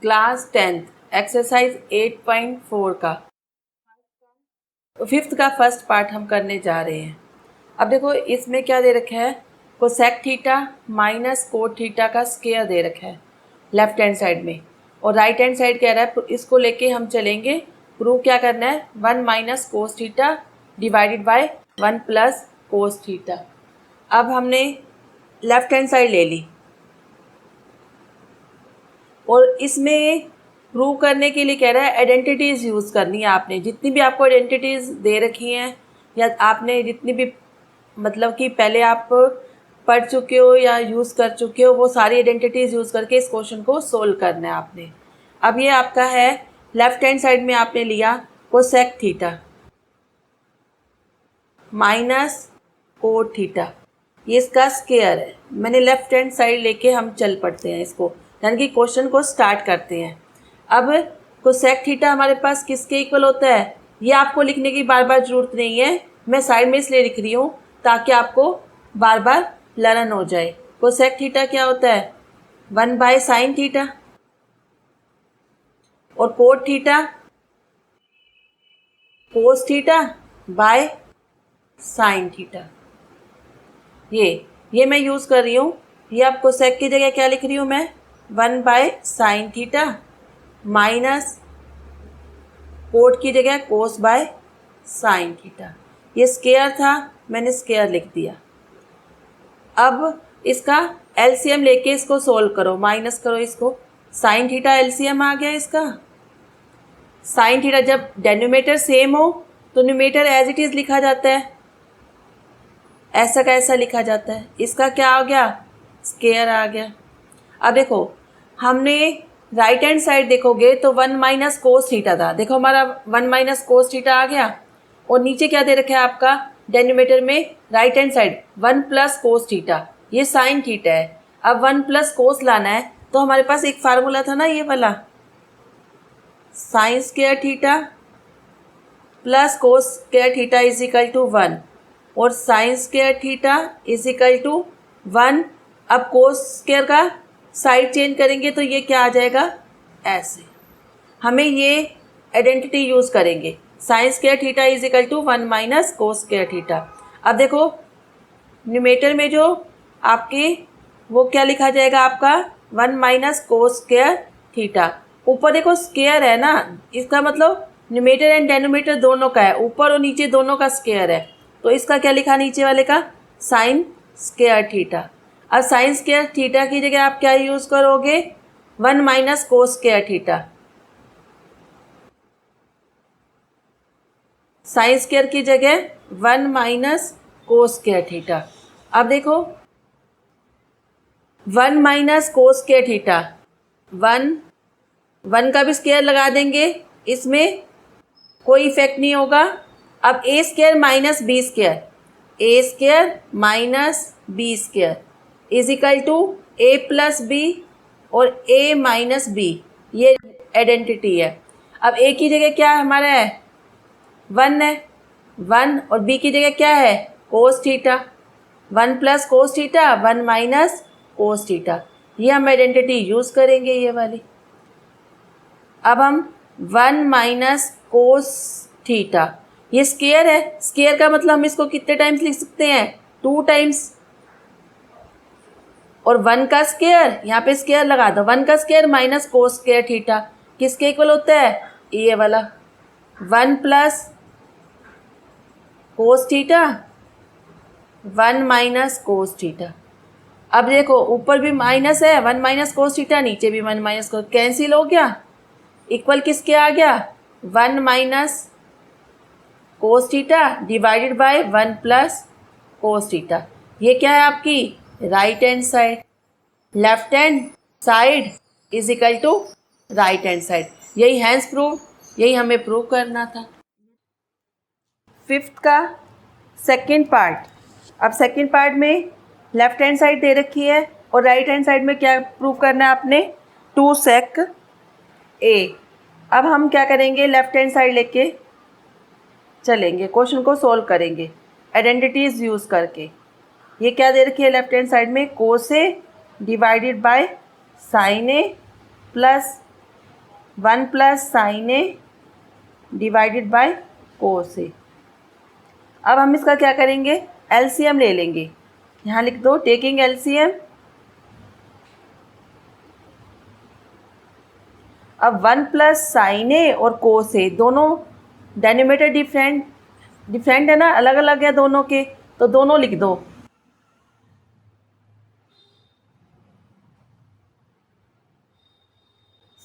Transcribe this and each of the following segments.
Class 10th exercise 8.4 का 5th का first part हम करने जा रहे हैं। अब देखो इसमें क्या दे रखा है, cosec theta minus cot theta का स्क्वायर दे रखा है लेफ्ट हैंड साइड में, और राइट हैंड साइड कह रहा है इसको लेके हम चलेंगे। प्रूव क्या करना है, 1 minus cos theta divided by 1 plus cos theta. अब हमने लेफ्ट हैंड साइड ले ली और इसमें प्रूव करने के लिए कह रहा है आइडेंटिटीज़ यूज़ करनी है आपने। जितनी भी आपको आइडेंटिटीज़ दे रखी हैं या आपने जितनी भी मतलब कि पहले आप पढ़ चुके हो या यूज़ कर चुके हो, वो सारी आइडेंटिटीज़ यूज़ करके इस क्वेश्चन को सोल्व करना है आपने। अब ये आपका है लेफ्ट हैंड साइड में आपने लिया cosec theta minus cot theta, ये इसका स्क्वायर है। मैंने लेफ्ट हैंड साइड लेके हम चल पड़ते हैं इसको, यानी कि क्वेश्चन को स्टार्ट करते हैं। अब कोसेक थीटा हमारे पास किसके इक्वल होता है, ये आपको लिखने की बार बार ज़रूरत नहीं है, मैं साइड में इसलिए लिख रही हूँ ताकि आपको बार बार लर्न हो जाए। कोसेक थीटा क्या होता है, 1 बाय साइन थीटा, और cot theta cos theta by sine theta. ये मैं यूज़ कर रही हूँ। ये आप कोसेक की जगह क्या लिख रही हूँ मैं, 1 by sine theta minus cot की जगह कोस बाय साइन थीटा। ये स्क्वायर था, मैंने स्क्वायर लिख दिया। अब इसका एलसीएम लेके इसको सोल्व करो, माइनस करो इसको। साइन थीटा एलसीएम आ गया इसका। साइन थीटा जब डेनोमिनेटर सेम हो तो न्यूमरेटर एज इट इज़ लिखा जाता है, ऐसा का ऐसा लिखा जाता है। इसका क्या आ गया, स्क्वायर आ गया। अब देखो हमने राइट हैंड साइड देखोगे तो 1 माइनस कोस थीटा था, देखो हमारा 1 माइनस कोस थीटा आ गया। और नीचे क्या दे रखा है आपका डेनोमिनेटर में, right hand side 1 plus cos theta, ये साइन थीटा है। अब 1 प्लस कोस लाना है तो हमारे पास एक फार्मूला था ना, ये वाला sine square theta plus cos square theta is equal to 1, और sine square theta is equal to 1। अब कोस स्क्वायर का साइड चेंज करेंगे तो ये क्या आ जाएगा, ऐसे। हमें ये आइडेंटिटी यूज़ करेंगे, sine square theta is equal to 1 minus cos square theta. अब देखो न्यूमरेटर में जो आपके वो क्या लिखा जाएगा आपका, 1 माइनस कोस स्क्वायर थीटा। ऊपर देखो स्क्वायर है ना, इसका मतलब न्यूमरेटर एंड डेनोमिनेटर दोनों का है, ऊपर और नीचे दोनों का स्क्वायर है। तो इसका क्या लिखा नीचे वाले का, साइन स्क्वायर थीटा। अब साइन स्क्वायर थीटा की जगह आप क्या यूज़ करोगे, 1 minus cos square theta. Sign square की जगह 1 माइनस कोस स्क्वायर थीटा। अब देखो 1 माइनस कोस स्क्वायर थीटा, 1 का भी स्क्वायर लगा देंगे, इसमें कोई इफेक्ट नहीं होगा। अब A square minus B square, A square minus B square is equal to A plus B और ए माइनस बी, ये आइडेंटिटी है। अब ए की जगह क्या हमारा है, 1 है, 1, और बी की जगह क्या है, cos theta. 1 plus cos theta 1 minus cos theta, ये हम आइडेंटिटी यूज़ करेंगे ये वाली। अब हम 1 माइनस कोस थीटा, ये स्क्वायर है, स्क्वायर का मतलब हम इसको कितने टाइम्स लिख सकते हैं, 2 टाइम्स। और 1 का स्क्वायर, यहाँ पे स्क्वायर लगा दो, 1 का square minus cos square theta किसके इक्वल होता है, ये वाला 1 plus cos theta 1 minus cos theta. अब देखो ऊपर भी माइनस है, 1 माइनस कोस थीटा, नीचे भी 1 माइनस कोस, कैंसिल हो गया। इक्वल किसके आ गया, 1 minus cos theta divided by 1 plus cos theta. ये क्या है आपकी right hand side, left hand side is equal to right hand side. यही हैंस प्रूव, यही हमें प्रूव करना था। 5th का सेकंड पार्ट। अब सेकंड पार्ट में लेफ्ट हैंड साइड दे रखी है और राइट हैंड साइड में क्या प्रूव करना है आपने, 2 सेक ए। अब हम क्या करेंगे, लेफ्ट हैंड साइड लेके चलेंगे, क्वेश्चन को सोल्व करेंगे आइडेंटिटीज़ यूज़ करके। ये क्या दे रखी है लेफ्ट हैंड साइड में, cos A divided by sine A plus 1 plus sine A divided by cos A. अब हम इसका क्या करेंगे, एलसीएम ले लेंगे। यहाँ लिख दो टेकिंग एलसीएम। अब 1 प्लस साइन ए और कोस ए दोनों डेनोमिनेटर डिफरेंट है ना, अलग अलग है दोनों के, तो दोनों लिख दो।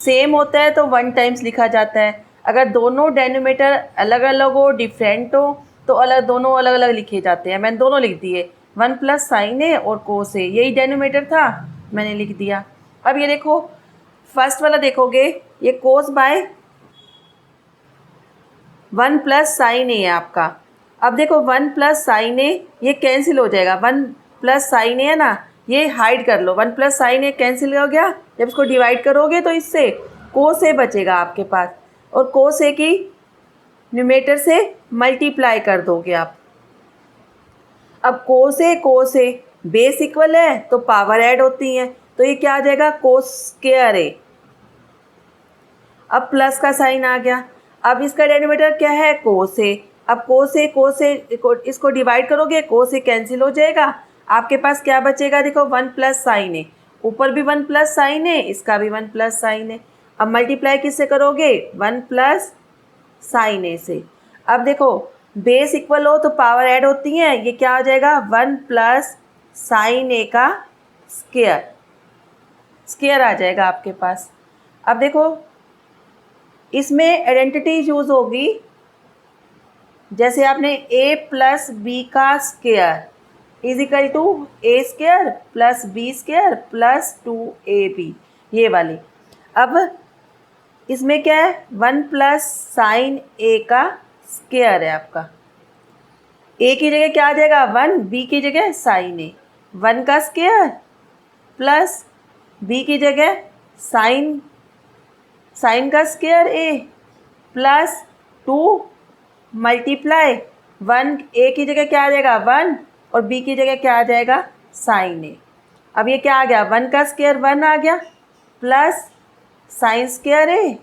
सेम होता है तो 1 टाइम्स लिखा जाता है, अगर दोनों डेनोमिनेटर अलग अलग हो, डिफरेंट हो, तो दोनों अलग अलग लिखे जाते हैं। मैंने दोनों लिख दिए, 1 प्लस साइन ए और कोस ए, यही डेनोमिनेटर था, मैंने लिख दिया। अब ये देखो फर्स्ट वाला देखोगे, ये कोस बाय 1 प्लस साइन ए है आपका। अब देखो 1 प्लस साइन ए ये कैंसिल हो जाएगा, 1 प्लस साइन ए है ना, ये हाइड कर लो, 1 प्लस साइन ए कैंसिल हो गया। जब इसको डिवाइड करोगे तो इससे कोस ए बचेगा आपके पास, और कोस ए की न्यूमरेटर से मल्टीप्लाई कर दोगे आप। अब कोस ए बेस इक्वल है तो पावर ऐड होती हैं, तो ये क्या आ जाएगा, कोस स्क्वायर ए। अब प्लस का साइन आ गया। अब इसका डेनोमिनेटर क्या है, कोस ए। अब कोस ए इसको डिवाइड करोगे, कोस ए कैंसिल हो जाएगा, आपके पास क्या बचेगा, देखो 1 प्लस साइन ए, ऊपर भी 1 प्लस साइन ए, इसका भी 1 प्लस साइन ए। अब मल्टीप्लाई किससे करोगे, 1 प्लस साइन ए से। अब देखो बेस इक्वल हो तो पावर ऐड होती है, ये क्या आ जाएगा, 1 प्लस साइन ए का स्क्वायर आ जाएगा आपके पास। अब देखो इसमें आइडेंटिटी यूज़ होगी, जैसे आपने a प्लस बी का square is equal to A square plus B square plus 2ab, ये वाली। अब इसमें क्या है, 1 प्लस साइन ए का स्क्वायर है आपका, a की जगह क्या आ जाएगा 1, b की जगह साइन ए, 1 का स्क्वायर प्लस b की जगह साइन का square a plus 2 multiply 1, a की जगह क्या आ जाएगा 1 और b की जगह क्या आ जाएगा साइन ए। अब ये क्या आ गया, 1 का स्क्वायर 1 आ गया प्लस साइन स्क्वायर ए,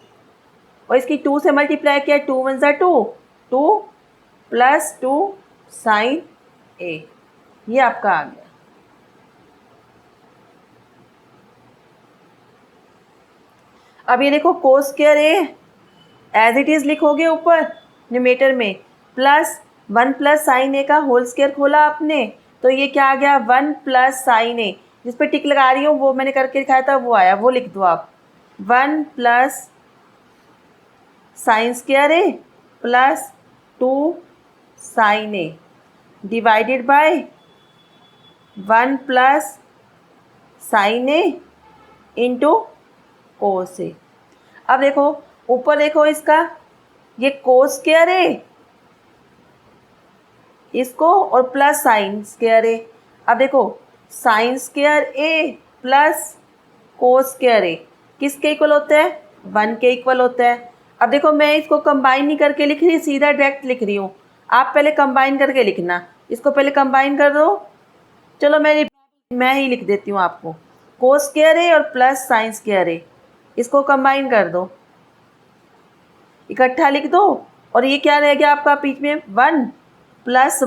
और इसकी 2 से मल्टीप्लाई किया, 2 1 ज़ा 2, 2 प्लस 2 साइन ए, ये आपका आ गया। अब ये देखो cos square A as it is लिखोगे ऊपर न्यूमरेटर में, प्लस 1 प्लस साइन ए का होल स्क्वायर खोला आपने, तो ये क्या आ गया 1 प्लस साइन ए, जिस पे टिक लगा रही हूँ वो मैंने करके दिखाया था, वो आया, वो लिख दो आप, 1 plus sine square A plus 2 sine A divided by 1 plus sine A into cos A. अब देखो ऊपर देखो इसका, ये कोस स्क्वायर ए इसको और प्लस साइन स्क्वायर ए। अब देखो sign square A plus cos square ए किसके इक्वल होता है, 1 के इक्वल होता है। अब देखो मैं इसको कंबाइन नहीं करके लिख रही, सीधा डायरेक्ट लिख रही हूँ, आप पहले कंबाइन करके लिखना, इसको पहले कंबाइन कर दो। चलो मैं ही लिख देती हूँ आपको, कोस स्क्वायर ए और प्लस साइन स्क्वायर ए, इसको कंबाइन कर दो, इकट्ठा लिख दो, और ये क्या रह गया आपका बीच में 1 plus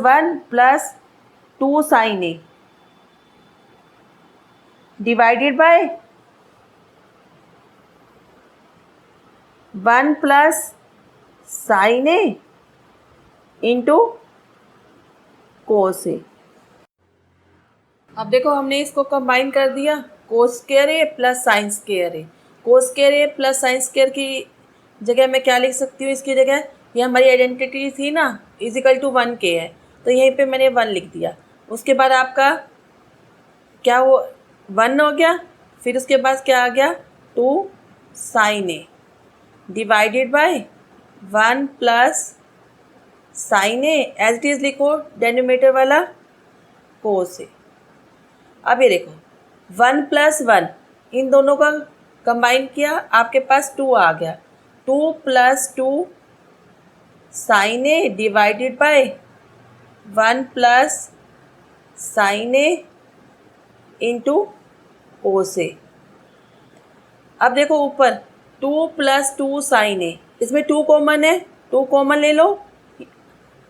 2 sine A divided by 1 plus sine A into cos A. अब देखो हमने इसको कंबाइन कर दिया, cos square A plus sine square A, cos square A plus sine square की जगह मैं क्या लिख सकती हूँ, इसकी जगह ये हमारी आइडेंटिटी थी ना, इज इक्वल टू 1 के है, तो यहीं पे मैंने 1 लिख दिया। उसके बाद आपका क्या वो 1 हो गया, फिर उसके बाद क्या आ गया 2 sine A divided by 1 plus sine A, as it is लिखो डेनोमिनेटर वाला कोस ए। अब ये देखो 1 प्लस 1 इन दोनों का कंबाइन किया, आपके पास 2 आ गया, 2 plus 2 sine A divided by 1 plus sine A into cos A. अब देखो ऊपर 2 + 2 sin A, इसमें 2 कॉमन है, 2 कॉमन ले लो।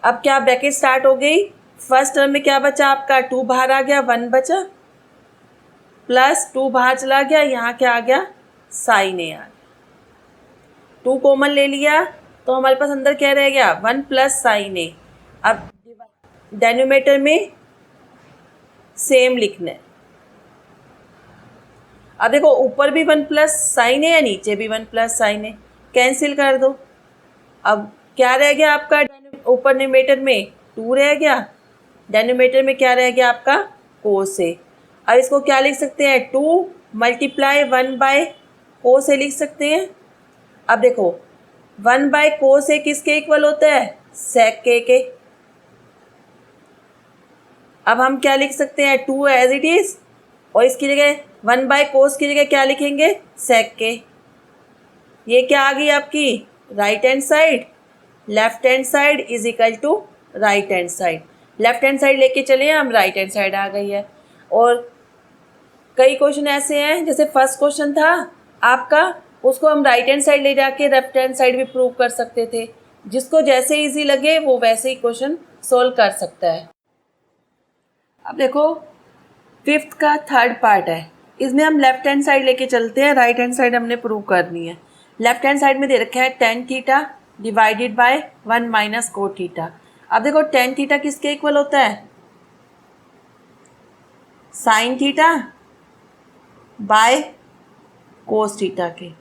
अब क्या ब्रैकेट स्टार्ट हो गई, फर्स्ट टर्म में क्या बचा आपका, 2 बाहर आ गया, 1 बचा, प्लस 2 बाहर चला गया, यहाँ क्या आ गया, sin A आ गया। 2 कॉमन ले लिया तो हमारे पास अंदर क्या रह गया, 1 + sin A। अब डेनोमीटर में सेम लिखना है। अब देखो ऊपर भी 1 + sin A है, नीचे भी 1 + sin A, कैंसिल कर दो। अब क्या रह गया आपका, ऊपर न्यूमेटर में 2 रह गया, डेनोमीटर में क्या रह गया आपका, cos A। अब इसको क्या लिख सकते हैं, 2 × 1/cos A लिख सकते हैं। अब देखो 1/cos A किसके इक्वल होता है, sec A के। अब हम क्या लिख सकते हैं, 2 एज इट इज, और इसकी जगह 1/cos की जगह क्या लिखेंगे, sec A। ये क्या आ गई आपकी right hand side, left hand side is equal to right hand side. Left hand side लेके चले हम, राइट हैंड साइड आ गई है। और कई क्वेश्चन ऐसे हैं, जैसे फर्स्ट क्वेश्चन था आपका, उसको हम राइट हैंड साइड ले जाके लेफ्ट हैंड साइड भी प्रूव कर सकते थे। जिसको जैसे इजी लगे वो वैसे ही क्वेश्चन सोल्व कर सकता है। अब देखो 5th का 3rd पार्ट है, इसमें हम लेफ्ट हैंड साइड लेके चलते हैं, राइट हैंड साइड हमने प्रूव करनी है। लेफ्ट हैंड साइड में दे रखा है tan theta divided by 1 - cot theta. अब देखो tan थीटा किसके इक्वल होता है, sin theta by cos theta के।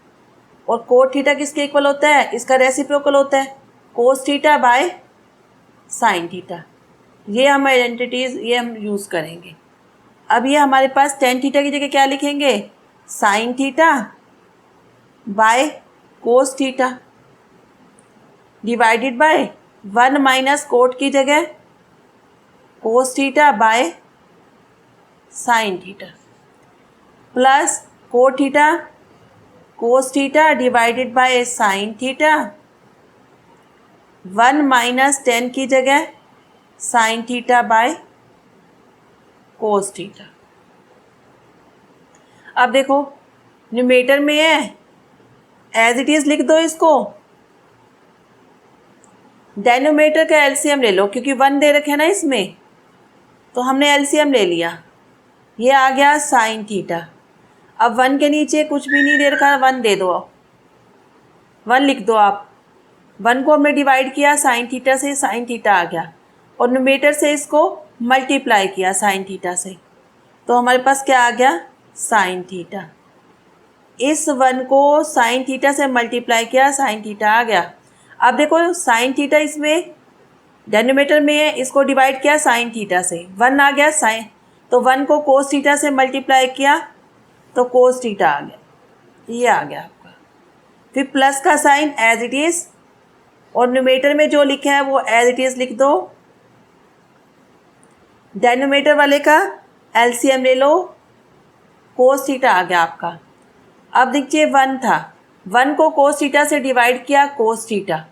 और cot थीटा किसके इक्वल होता है, इसका रेसिप्रोकल होता है, cos theta by sin theta. ये हम आइडेंटिटीज ये हम यूज़ करेंगे। अब ये हमारे पास tan थीटा की जगह क्या लिखेंगे, sin theta by cos theta divided by 1 - cot की जगह cos theta by sin theta, plus cos theta divided bye sin theta, 1 - tan की जगह sin theta by cos theta. अब देखो न्यूमेटर में है, एज इट इज लिख दो इसको। डेनोमीटर का एलसीएम ले लो, क्योंकि 1 दे रखे है ना इसमें, तो हमने एलसीएम ले लिया। ये आ गया sin थीटा। अब 1 के नीचे कुछ भी नहीं दे रखा, 1 दे दो, 1 लिख दो आप। 1 को हमने डिवाइड किया sin थीटा से, sin थीटा आ गया, और न्यूमेटर से इसको मल्टीप्लाई किया sin थीटा से, तो हमारे पास क्या आ गया, sin थीटा। इस 1 को sin थीटा से मल्टीप्लाई किया, sin थीटा आ गया। अब देखो sin थीटा इसमें डेनोमीटर में है, इसको डिवाइड किया sin थीटा से, 1 आ गया sin, तो 1 को cos थीटा से मल्टीप्लाई किया तो cos थीटा आ गया, ये आ गया आपका। फिर प्लस का साइन एज इट इज़, और न्यूमेटर में जो लिखा है वो एज इट इज़ लिख दो। डेनोमीटर वाले का एलसीएम ले लो, cos थीटा आ गया आपका। अब देखिए 1 था, 1 को cos थीटा से डिवाइड किया, cos थीटा,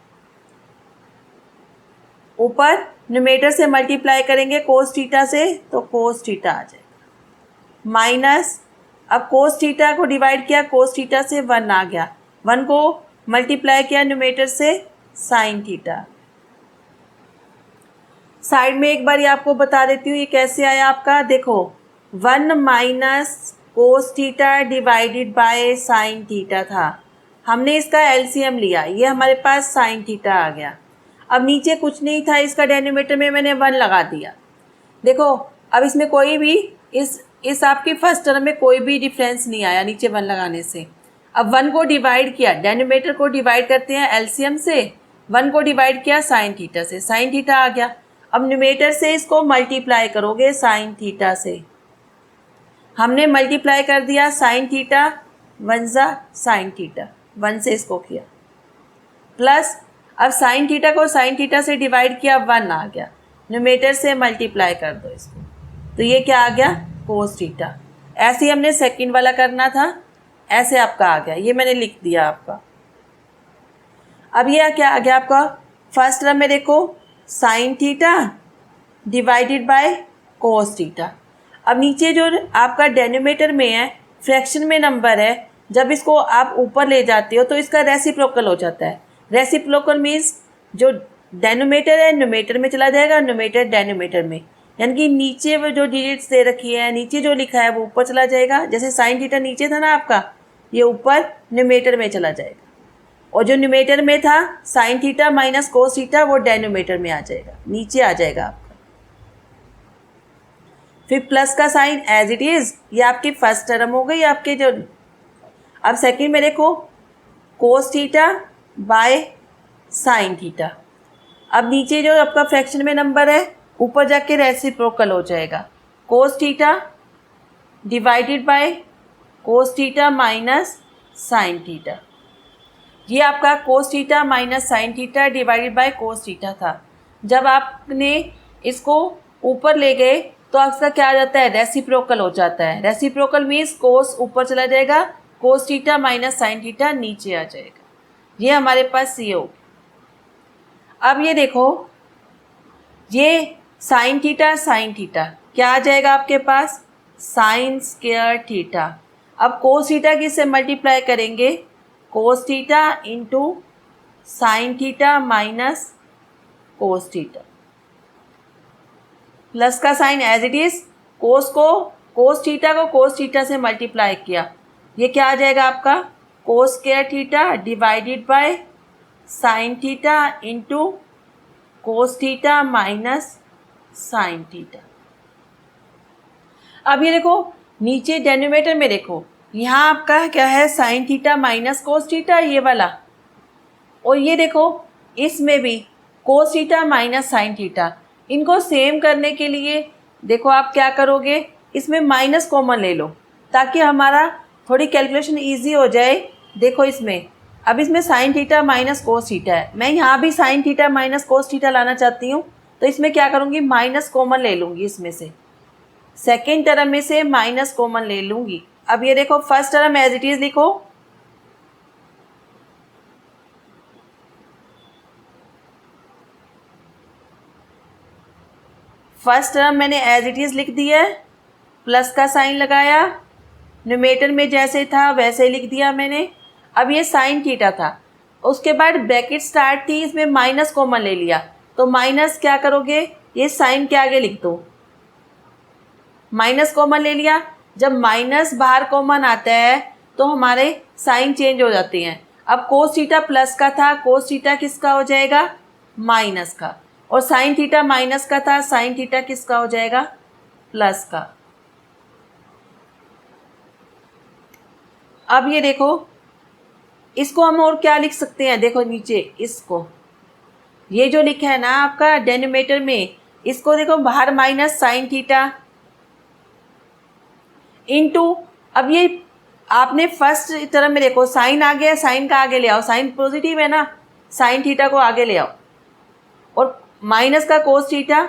ऊपर न्यूमेटर से मल्टीप्लाई करेंगे cos थीटा से तो cos थीटा आ जाएगा, माइनस अब cos थीटा को डिवाइड किया cos थीटा से, 1 आ गया, 1 को मल्टीप्लाई किया न्यूमेटर से, sin थीटा। साइड में एक बार ये आपको बता देती हूँ ये कैसे आया आपका। देखो 1 minus cos theta divided bye sin theta था, हमने इसका एलसीएम लिया, ये हमारे पास sin थीटा आ गया। अब नीचे कुछ नहीं था, इसका डेनोमीटर में मैंने 1 लगा दिया। देखो अब इसमें कोई भी इस आपकी फर्स्ट टर्म में कोई भी डिफरेंस नहीं आया नीचे 1 लगाने से। अब 1 को डिवाइड किया, डेनोमीटर को डिवाइड करते हैं एलसीएम से, 1 को डिवाइड किया sin थीटा से, sin थीटा आ गया। अब न्यूमेटर से इसको मल्टीप्लाई करोगे sin थीटा से, हमने मल्टीप्लाई कर दिया sin थीटा, 1 ज़ा sin थीटा, 1 से इसको किया, प्लस अब sin थीटा को sin थीटा से डिवाइड किया, 1 आ गया, न्यूमेटर से मल्टीप्लाई कर दो इसको, तो ये क्या आ गया cos थीटा। ऐसे ही हमने सेकंड वाला करना था, ऐसे आपका आ गया, ये मैंने लिख दिया आपका। अब ये क्या आ गया आपका, फर्स्ट टर्म में देखो sin theta divided bye cos theta. अब नीचे जो आपका डेनोमीटर में है, फ्रैक्शन में नंबर है, जब इसको आप ऊपर ले जाते हो तो इसका रेसिप्रोकल हो जाता है। रेसिप्रोकल मीन्स जो डेनोमीटर है न्यूमेटर में चला जाएगा, न्यूमेटर डेनोमीटर में, यानी कि नीचे वो जो डिजिट्स दे रखी है, नीचे जो लिखा है वो ऊपर चला जाएगा। जैसे साइन थीटा नीचे था ना आपका, ये ऊपर न्यूमेटर में चला जाएगा, और जो न्यूमेटर में था sign theta minus cos theta वो डेनोमीटर में आ जाएगा, नीचे आ जाएगा आपका। फिर प्लस का साइन एज इट इज़, ये आपकी फर्स्ट टर्म हो गई आपके जो। अब सेकंड में देखो cos theta by sine theta. अब नीचे जो आपका फ्रैक्शन में नंबर है ऊपर जाके रेसिप्रोकल हो जाएगा, कोस theta divided by cos theta minus sine theta. ये आपका कोस theta minus sine theta divided by cos theta था। जब आपने इसको ऊपर ले गए तो आपका क्या आ जाता है, रेसिप्रोकल हो जाता है। रेसिप्रोकल मीन्स कोस ऊपर चला जाएगा, कोस थीटा माइनस साइन थीटा नीचे आ जाएगा। ये हमारे पास ये हो। अब ये देखो, ये साइन थीटा क्या आ जाएगा आपके पास, साइन स्क्वायर थीटा। अब कोस थीटा किससे मल्टीप्लाई करेंगे, cos theta into sine theta minus cos theta. Plus का sine as it is, cos theta से मल्टीप्लाई किया, ये क्या आ जाएगा आपका, cos square theta divided by sine theta into cos theta minus sine theta. अब ये देखो नीचे डेनोमीटर में देखो, यहाँ आपका क्या है, sign theta minus cos theta ये वाला, और ये देखो इसमें भी कोस थीटा माइनस साइन थीटा। इनको सेम करने के लिए देखो आप क्या करोगे, इसमें माइनस कॉमन ले लो ताकि हमारा थोड़ी कैलकुलेशन इजी हो जाए। देखो इसमें, अब इसमें sign theta minus cos theta है, मैं यहाँ भी sign theta minus cos theta लाना चाहती हूँ, तो इसमें क्या करूँगी, माइनस कॉमन ले लूँगी, इसमें से सेकेंड टर्म में से माइनस कॉमन ले लूँगी। अब ये देखो first term as it is लिखो, फर्स्ट टर्म मैंने एज इट इज़ लिख दिया है, प्लस का साइन लगाया, न्यूमेटर में जैसे था वैसे ही लिख दिया मैंने। अब ये साइन थीटा था, उसके बाद ब्रैकेट स्टार्ट थी, इसमें माइनस कॉमन ले लिया, तो माइनस क्या करोगे, ये साइन के आगे लिख दो, माइनस कॉमन ले लिया। जब माइनस बाहर कॉमन आता है तो हमारे साइन चेंज हो जाते हैं। अब कोस थीटा प्लस का था, कोस थीटा किसका हो जाएगा, माइनस का, और साइन थीटा माइनस का था, साइन थीटा किसका हो जाएगा, प्लस का। अब ये देखो इसको हम और क्या लिख सकते हैं, देखो नीचे इसको, ये जो लिखा है ना आपका डेनोमीटर में, इसको देखो बाहर माइनस साइन थीटा इनटू, अब ये आपने फर्स्ट टर्म में देखो साइन आ गया, साइन का आगे ले आओ, साइन पॉजिटिव है ना, साइन थीटा को आगे ले आओ, और माइनस का कोस थीटा,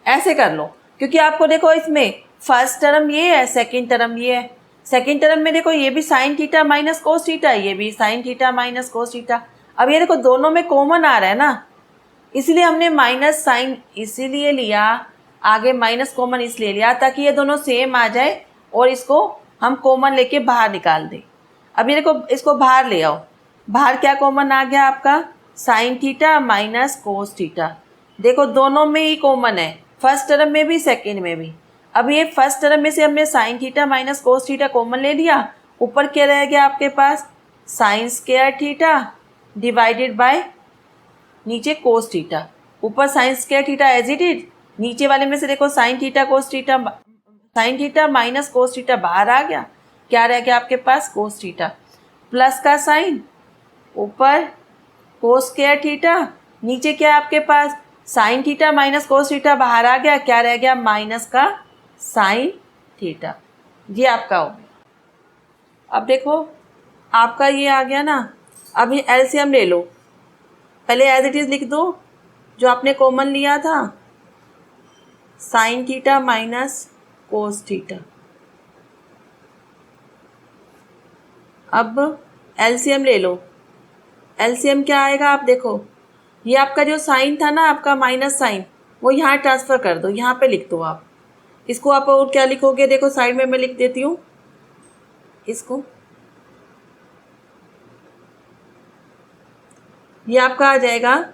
ऐसे कर लो। क्योंकि आपको देखो इसमें फर्स्ट टर्म ये है, सेकंड टर्म ये है, सेकंड टर्म में देखो ये भी sign theta minus cos theta, ये भी sign theta minus cos theta. अब ये देखो दोनों में कॉमन आ रहा है ना, इसलिए हमने माइनस साइन इसीलिए लिया, आगे माइनस कॉमन इसलिए लिया ताकि ये दोनों सेम आ जाए और इसको हम कॉमन लेके बाहर निकाल दें। अब ये देखो इसको बाहर ले आओ, बाहर क्या कॉमन आ गया आपका, sign theta minus cos theta. देखो दोनों में ही कॉमन है, फर्स्ट टर्म में भी सेकेंड में भी। अब ये फर्स्ट टर्म में से हमने sine theta minus cos theta common ले लिया, ऊपर क्या रह गया आपके पास, sine square theta divided by नीचे कोस थीटा, ऊपर sine square theta as it is, नीचे वाले में से देखो sine theta cos theta, sine theta minus cos theta बाहर आ गया, क्या रह गया आपके पास, कोस थीटा, प्लस का साइन, ऊपर कोस स्क्वायर थीटा, नीचे क्या है आपके पास, sine theta minus cos theta बाहर आ गया, क्या रह गया, माइनस का साइन थीटा। ये आपका हो गया। अब देखो आपका ये आ गया ना, अब ये एलसीएम ले लो, पहले एज इट इज़ लिख दो जो आपने कॉमन लिया था, sign theta minus cos theta. अब एलसीएम ले लो, एलसीएम क्या आएगा आप देखो, ये आपका जो साइन था ना आपका माइनस साइन, वो यहाँ ट्रांसफ़र कर दो, यहाँ पे लिख दो आप इसको। आप और क्या लिखोगे, देखो साइड में मैं लिख देती हूँ, इसको, ये आपका आ जाएगा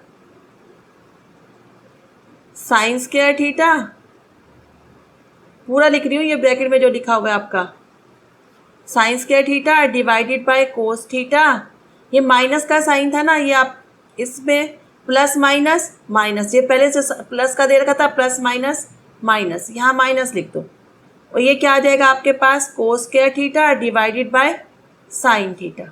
साइन स्क्वायर थीटा, पूरा लिख रही हूँ, ये ब्रैकेट में जो लिखा हुआ है आपका sign square theta divided by cos theta. ये माइनस का साइन था ना, ये आप इसमें प्लस माइनस माइनस, ये पहले से प्लस का दे रखा था, प्लस माइनस माइनस, यहाँ माइनस लिख दो। और ये क्या आ जाएगा आपके पास, cos square theta divided by sine theta.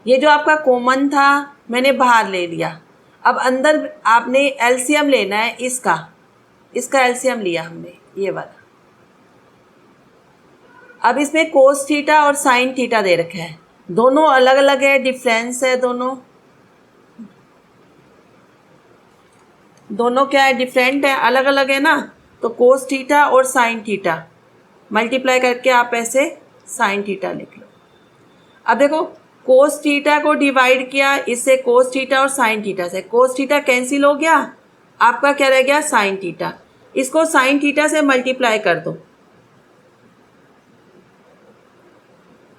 ये जो आपका कॉमन था मैंने बाहर ले लिया। अब अंदर आपने एलसीएम लेना है इसका एलसीएम लिया हमने, ये वाला। अब इसमें कोस थीटा और साइन थीटा दे रखा है, दोनों अलग अलग है, डिफरेंस है, दोनों क्या है, डिफरेंट है, अलग अलग है ना। तो कोस थीटा और साइन थीटा मल्टीप्लाई करके आप ऐसे साइन थीटा लिख लो। अब देखो कोस थीटा को डिवाइड किया इससे, कोस थीटा और साइन थीटा से, कोस थीटा कैंसिल हो गया, आपका क्या रह गया, साइन थीटा। इसको साइन थीटा से मल्टीप्लाई कर दो।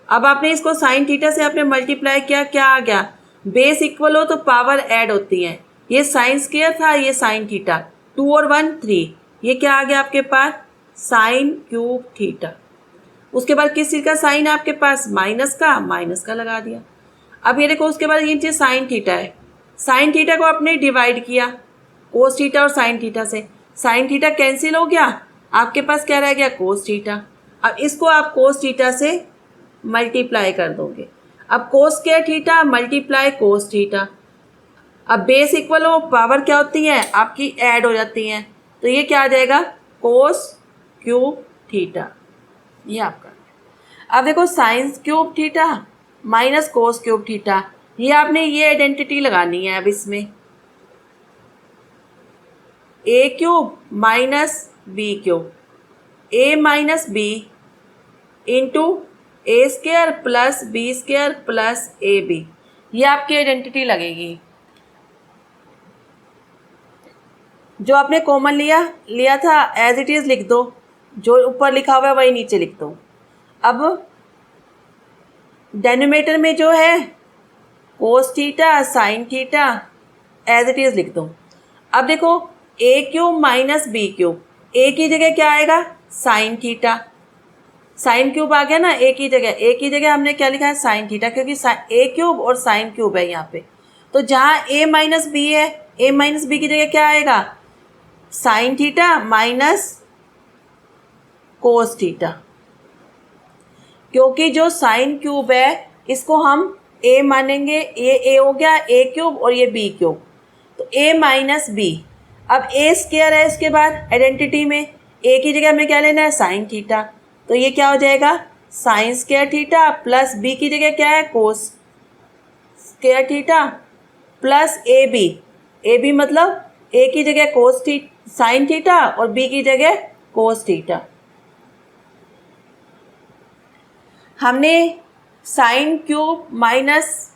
अब आपने इसको साइन थीटा से आपने मल्टीप्लाई किया, क्या आ गया, बेस इक्वल हो तो पावर ऐड होती है। ये साइन स्क्वायर था, ये साइन थीटा, 2 और 1 3, ये क्या आ गया आपके पास, साइन क्यूब थीटा। उसके बाद किस चीज़ का साइन है आपके पास, माइनस का लगा दिया। अब ये देखो उसके बाद ये नीचे साइन थीटा है, साइन थीटा को आपने डिवाइड किया कोस थीटा और साइन थीटा से, साइन थीटा कैंसिल हो गया, आपके पास क्या रह गया, कोस थीटा। अब इसको आप कोस थीटा से मल्टीप्लाई कर दोगे। अब cos square theta multiply cos theta, अब बेस इक्वल हो, पावर क्या होती है आपकी, ऐड हो जाती हैं, तो ये क्या आ जाएगा, कोस क्यूब थीटा। ये आपका। अब देखो sine cube theta minus cos cube theta, ये आपने ये आइडेंटिटी लगानी है। अब इसमें A cube minus B cube, A minus B into A square plus B square plus A B, ये आपकी आइडेंटिटी लगेगी। जो आपने कॉमन लिया था एज इट इज़ लिख दो, जो ऊपर लिखा हुआ है वही नीचे लिख दो। अब डेनोमिनेटर में जो है cos theta sine theta as it is लिख दो। अब देखो A cube minus B cube, A की जगह क्या आएगा, साइन थीटा, साइन क्यूब आ गया ना, ए की जगह हमने क्या लिखा है, साइन थीटा, क्योंकि ए क्यूब और साइन क्यूब है यहाँ पे। तो जहाँ ए माइनस बी है, ए माइनस बी की जगह क्या आएगा, sine theta minus cos theta, क्योंकि जो साइन क्यूब है इसको हम ए मानेंगे, ये ए हो गया ए क्यूब और ये बी क्यूब, तो ए माइनस बी। अब ए स्क्वायर है, इसके बाद आइडेंटिटी में ए की जगह हमें क्या लेना है, साइन थीटा, तो ये क्या हो जाएगा, sine square theta plus B की जगह क्या है, cos square theta plus A B मतलब ए की जगह कोस साइन थीटा और बी की जगह कोस थीटा। हमने sine cube minus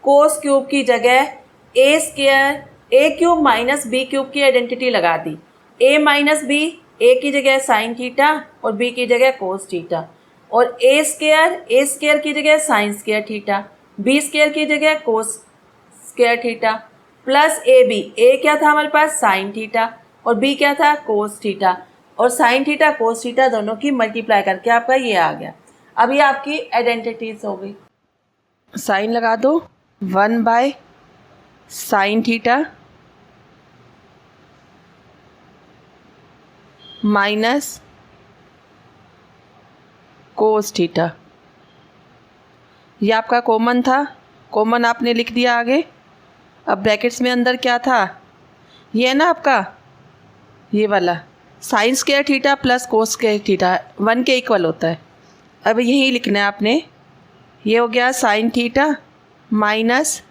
cos cube की जगह A cube minus B cube की आइडेंटिटी लगा दी। ए माइनस बी, ए की जगह साइन थीटा और बी की जगह कोस थीटा, और ए स्क्वायर की जगह sine square theta, B square की जगह cos square theta plus A B, A क्या था हमारे पास, साइन थीटा, और बी क्या था, कोस थीटा, और साइन थीटा कोस थीटा दोनों की मल्टीप्लाई करके आपका ये आ गया। अब ये आपकी आइडेंटिटीज हो गई। साइन लगा दो, 1/sin theta minus cos theta, ये आपका कॉमन था, कॉमन आपने लिख दिया आगे। अब ब्रैकेट्स में अंदर क्या था, ये है ना आपका ये वाला sine square theta plus cos square theta 1 के इक्वल होता है। अब यही लिखना है आपने, ये हो गया sine theta minus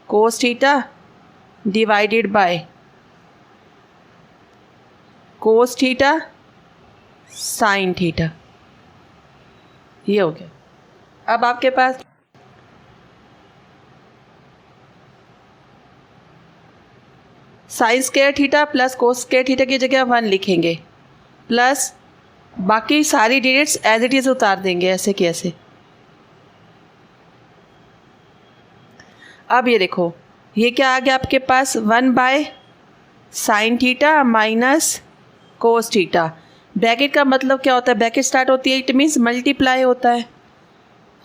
cos theta divided by cos theta sine theta, ये हो गया। अब आपके पास sine square theta plus cos square theta की जगह 1 लिखेंगे, प्लस बाकी सारी डिजिट्स एज इट इज़ उतार देंगे ऐसे कि ऐसे। अब ये देखो, ये क्या आ गया आपके पास, 1/sin theta minus cos theta. Bracket का मतलब क्या होता है, ब्रैकेट स्टार्ट होती है इट मीन्स मल्टीप्लाई होता है।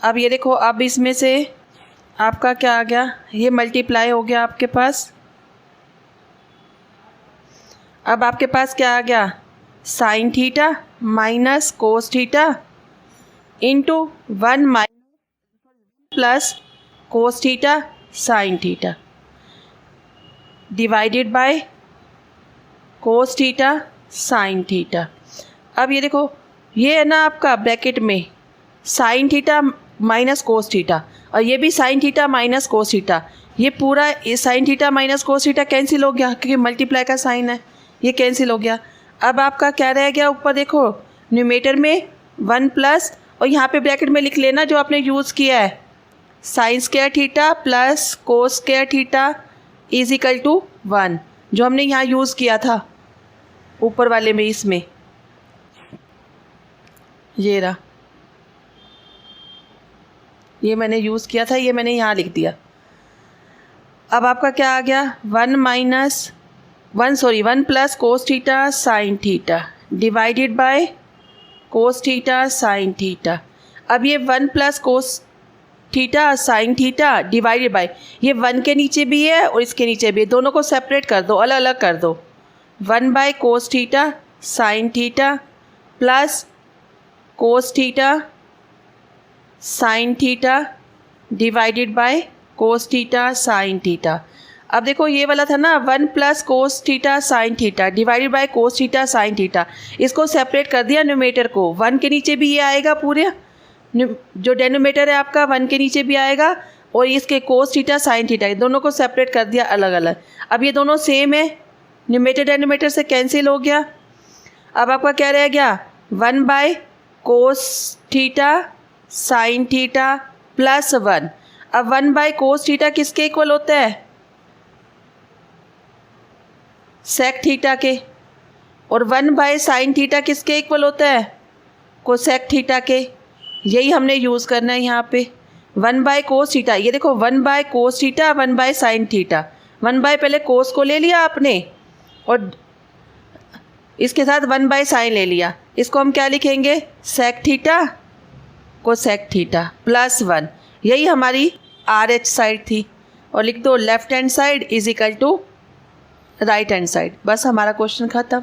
अब ये देखो, अब इसमें से आपका क्या आ गया, ये मल्टीप्लाई हो गया आपके पास। अब आपके पास क्या आ गया, sine theta minus cos theta into 1 minus plus cos theta sine theta divided by cos theta sine theta. अब ये देखो, ये है ना आपका ब्रैकेट में sign theta minus cos theta, और ये भी sign theta minus cos theta. ये पूरा sign theta minus cos theta cancel हो गया क्योंकि मल्टीप्लाई का साइन है, ये कैंसिल हो गया। अब आपका क्या रह गया, ऊपर देखो न्यूमेटर में 1 प्लस, और यहाँ पे ब्रैकेट में लिख लेना जो आपने यूज़ किया है, sine square theta plus cos square theta is equal to 1, जो हमने यहाँ यूज़ किया था ऊपर वाले में, इसमें ये रहा, ये मैंने यूज़ किया था, ये मैंने यहाँ लिख दिया। अब आपका क्या आ गया, 1 plus cos theta sine theta divided by cos theta sine theta. अब ये 1 plus cos theta sine theta divided bye, ये 1 के नीचे भी है और इसके नीचे भी है, दोनों को सेपरेट कर दो, अलग अलग कर दो। 1 by cos theta sine theta plus cos theta sine theta divided by cos theta sine theta. अब देखो ये वाला था ना 1 plus cos theta sine theta divided by cos theta sine theta, इसको सेपरेट कर दिया न्यूमेटर को। 1 के नीचे भी ये आएगा, पूरे जो डेनोमीटर है आपका 1 के नीचे भी आएगा, और इसके कोस थीटा साइन थीटा, दोनों को सेपरेट कर दिया अलग अलग। अब ये दोनों सेम है, न्यूमेटर डेनोमीटर से कैंसिल हो गया। अब आपका क्या रह गया, 1 by cos theta sine theta plus 1। अब 1 बाय कोस थीटा किसके इक्वल होता है, सेक थीटा के, और 1 बाय साइन थीटा किसके इक्वल होता है, कोसेक थीटा के। यही हमने यूज़ करना है यहाँ पे, 1 बाय कोस थीटा। ये देखो 1 by cos theta 1 by sine theta, 1 by पहले कोस को ले लिया आपने और इसके साथ 1 बाय साइन ले लिया, इसको हम क्या लिखेंगे, sec theta cosec theta plus 1। यही हमारी RH साइड थी, और लिख दो left hand side is equal to right hand side. बस हमारा क्वेश्चन खत्म।